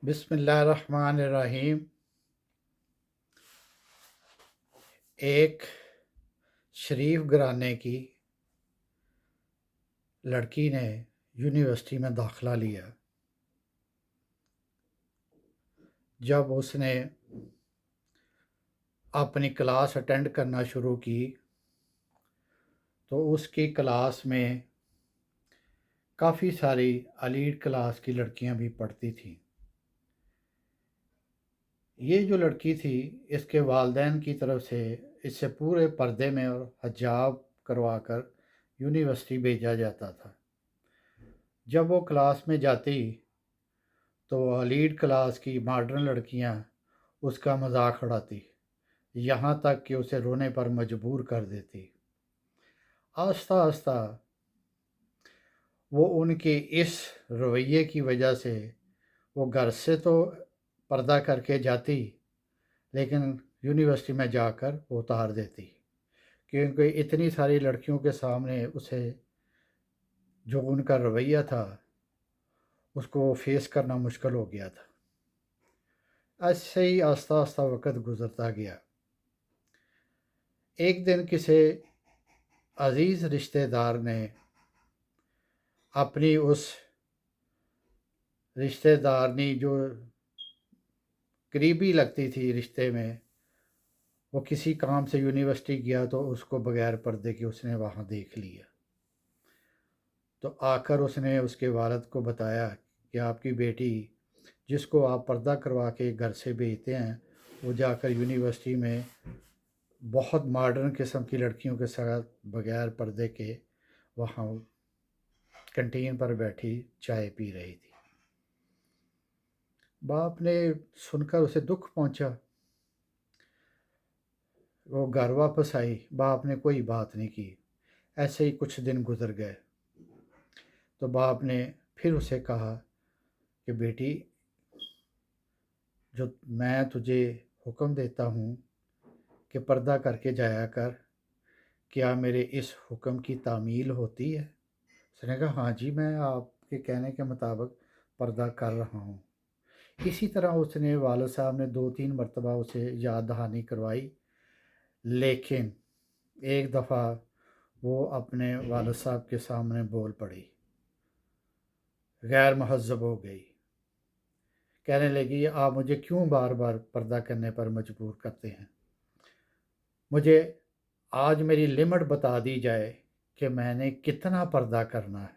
बिस्मिल्लाहिर्रहमानिर्रहीम। एक शरीफ घराने की लड़की ने यूनिवर्सिटी में दाखिला लिया। जब उसने अपनी क्लास अटेंड करना शुरू की तो उसकी क्लास में काफ़ी सारी एलीट क्लास की लड़कियां भी पढ़ती थीं। ये जो लड़की थी, इसके वालिदैन की तरफ से इससे पूरे पर्दे में और हिजाब करवा कर यूनिवर्सिटी भेजा जाता था। जब वो क्लास में जाती तो एलीट क्लास की मॉडर्न लड़कियां उसका मजाक उड़ाती, यहाँ तक कि उसे रोने पर मजबूर कर देती। आहिस्ता आहिस्ता वो उनके इस रवैये की वजह से वो घर से तो पर्दा करके जाती, लेकिन यूनिवर्सिटी में जाकर वो उतार देती, क्योंकि इतनी सारी लड़कियों के सामने उसे जो उनका रवैया था उसको फेस करना मुश्किल हो गया था। ऐसे ही आस्ता आस्ता वक़्त गुज़रता गया। एक दिन किसी अज़ीज़ रिश्तेदार ने अपनी उस रिश्तेदारनी जो करीबी लगती थी रिश्ते में, वो किसी काम से यूनिवर्सिटी गया तो उसको बग़ैर पर्दे के उसने वहाँ देख लिया। तो आकर उसने उसके वालिद को बताया कि आपकी बेटी, जिसको आप पर्दा करवा के घर से भेजते हैं, वो जाकर यूनिवर्सिटी में बहुत मॉडर्न किस्म की लड़कियों के साथ बग़ैर पर्दे के वहाँ कैंटीन पर बैठी चाय पी रही थी। बाप ने सुनकर उसे दुख पहुंचा। वो घर वापस आई, बाप ने कोई बात नहीं की। ऐसे ही कुछ दिन गुजर गए तो बाप ने फिर उसे कहा कि बेटी, जो मैं तुझे हुक्म देता हूँ कि पर्दा करके जाया कर, क्या मेरे इस हुक्म की तामील होती है? उसने कहा, हाँ जी, मैं आपके कहने के मुताबिक पर्दा कर रहा हूँ। इसी तरह उसने वालिद साहब ने 2-3 मरतबा उसे याद दहानी करवाई, लेकिन एक दफ़ा वो अपने वालिद साहब के सामने बोल पड़ी, गैर महज़्ज़ब हो गई। कहने लगी, आप मुझे क्यों बार बार पर्दा करने पर मजबूर करते हैं? मुझे आज मेरी लिमिट बता दी जाए कि मैंने कितना पर्दा करना है,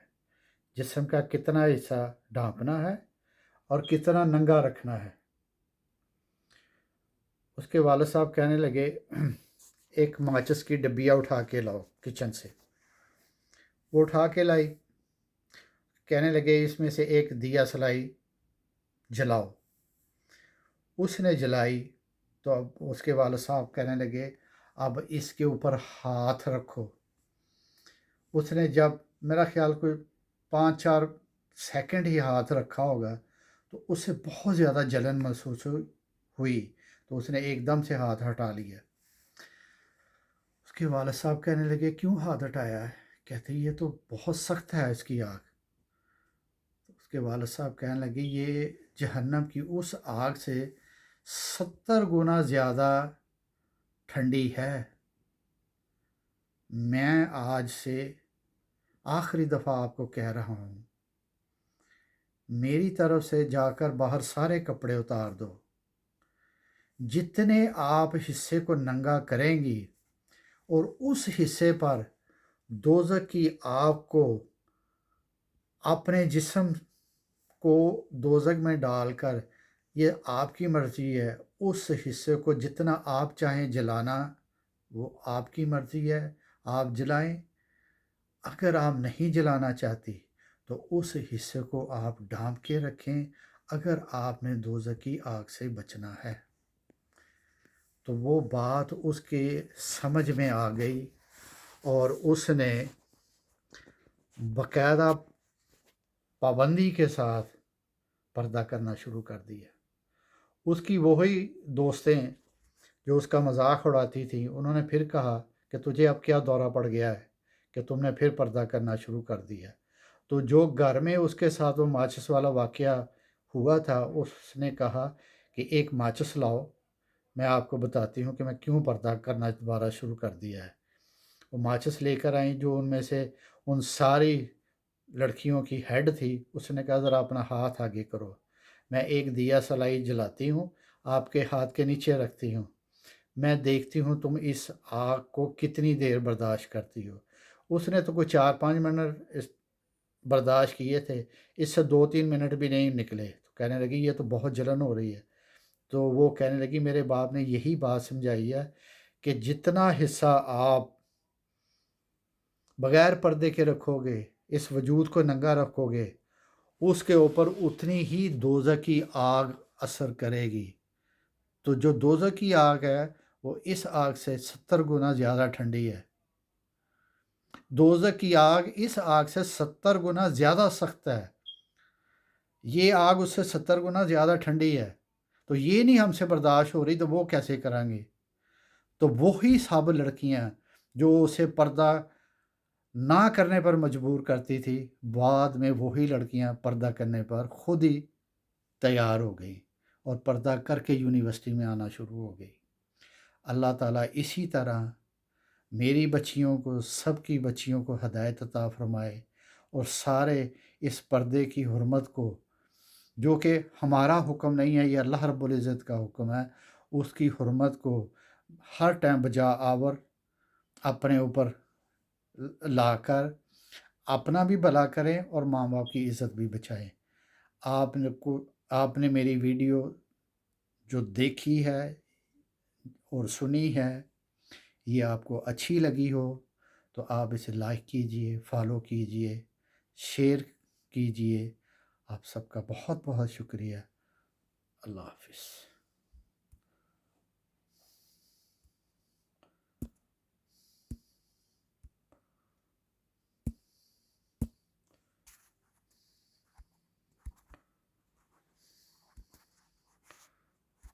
जिस्म का कितना हिस्सा ढांपना है और कितना नंगा रखना है। उसके वालिद साहब कहने लगे, एक माचिस की डिब्बिया उठा के लाओ किचन से। वो उठा के लाई। कहने लगे, इसमें से एक दिया सलाई जलाओ। उसने जलाई तो अब उसके वालिद साहब कहने लगे, अब इसके ऊपर हाथ रखो। उसने जब मेरा ख्याल कोई 5-4 सेकंड ही हाथ रखा होगा तो उससे बहुत ज़्यादा जलन महसूस हुई, तो उसने एकदम से हाथ हटा लिया। उसके वालिद साहब कहने लगे, क्यों हाथ हटाया है? कहते, ये तो बहुत सख्त है इसकी आग। तो उसके वालिद साहब कहने लगे, ये जहन्नम की उस आग से 70 गुना ज़्यादा ठंडी है। मैं आज से आखिरी दफ़ा आपको कह रहा हूँ, मेरी तरफ से जाकर बाहर सारे कपड़े उतार दो। जितने आप हिस्से को नंगा करेंगी और उस हिस्से पर दोज़ख की आग को, अपने जिस्म को दोज़ख में डालकर, ये आपकी मर्ज़ी है, उस हिस्से को जितना आप चाहें जलाना वो आपकी मर्ज़ी है, आप जलाएं। अगर आप नहीं जलाना चाहती तो उस हिस्से को आप ढांप के रखें, अगर आपने दोज़ख की आग से बचना है। तो वो बात उसके समझ में आ गई और उसने बाकायदा पाबंदी के साथ पर्दा करना शुरू कर दिया। उसकी वही दोस्तें जो उसका मजाक उड़ाती थी, उन्होंने फिर कहा कि तुझे अब क्या दौरा पड़ गया है कि तुमने फिर पर्दा करना शुरू कर दिया। तो जो घर में उसके साथ वो माचिस वाला वाक़या ہوا تھا اس نے کہا کہ ایک ماچس لاؤ، میں آپ کو بتاتی ہوں کہ میں کیوں پردہ کرنا دوبارہ شروع کر دیا ہے۔ وہ ماچس لے کر آئیں، جو ان میں سے ان ساری لڑکیوں کی ہیڈ تھی۔ اس نے کہا ذرا اپنا ہاتھ آگے کرو، میں ایک دیا سلائی جلاتی ہوں، آپ کے ہاتھ کے نیچے رکھتی ہوں، میں دیکھتی ہوں تم اس آگ کو کتنی دیر برداشت کرتی ہو۔ اس نے تو کوئی 4-5 منٹ برداشت کیے تھے، اس سے 2-3 منٹ بھی نہیں نکلے تو کہنے لگی یہ تو بہت جلن ہو رہی ہے۔ تو وہ کہنے لگی میرے باپ نے یہی بات سمجھائی ہے کہ جتنا حصہ آپ بغیر پردے کے رکھو گے، اس وجود کو ننگا رکھو گے، اس کے اوپر اتنی ہی دوزخ کی آگ اثر کرے گی۔ تو جو دوزخ کی آگ ہے وہ اس آگ سے 70 گنا زیادہ ٹھنڈی ہے۔ دوزخ کی آگ اس آگ سے 70 گنا زیادہ سخت ہے، یہ آگ اس سے 70 گنا زیادہ ٹھنڈی ہے۔ تو یہ نہیں ہم سے برداشت ہو رہی تو وہ کیسے کریں گے؟ تو وہی سب لڑکیاں جو اسے پردہ نہ کرنے پر مجبور کرتی تھی، بعد میں وہی لڑکیاں پردہ کرنے پر خود ہی تیار ہو گئی اور پردہ کر کے یونیورسٹی میں آنا شروع ہو گئی۔ اللہ تعالیٰ اسی طرح میری بچیوں کو، سب کی بچیوں کو ہدایت عطا فرمائے اور سارے اس پردے کی حرمت کو، جو کہ ہمارا حکم نہیں ہے، یہ اللہ رب العزت کا حکم ہے، اس کی حرمت کو ہر ٹائم بجا آور اپنے اوپر لا کر اپنا بھی بھلا کریں اور ماں باپ کی عزت بھی بچائیں۔ آپ نے میری ویڈیو جو دیکھی ہے اور سنی ہے، یہ آپ کو اچھی لگی ہو تو آپ اسے لائک کیجئے، فالو کیجئے، شیئر کیجئے۔ آپ سب کا بہت بہت شکریہ۔ اللہ حافظ۔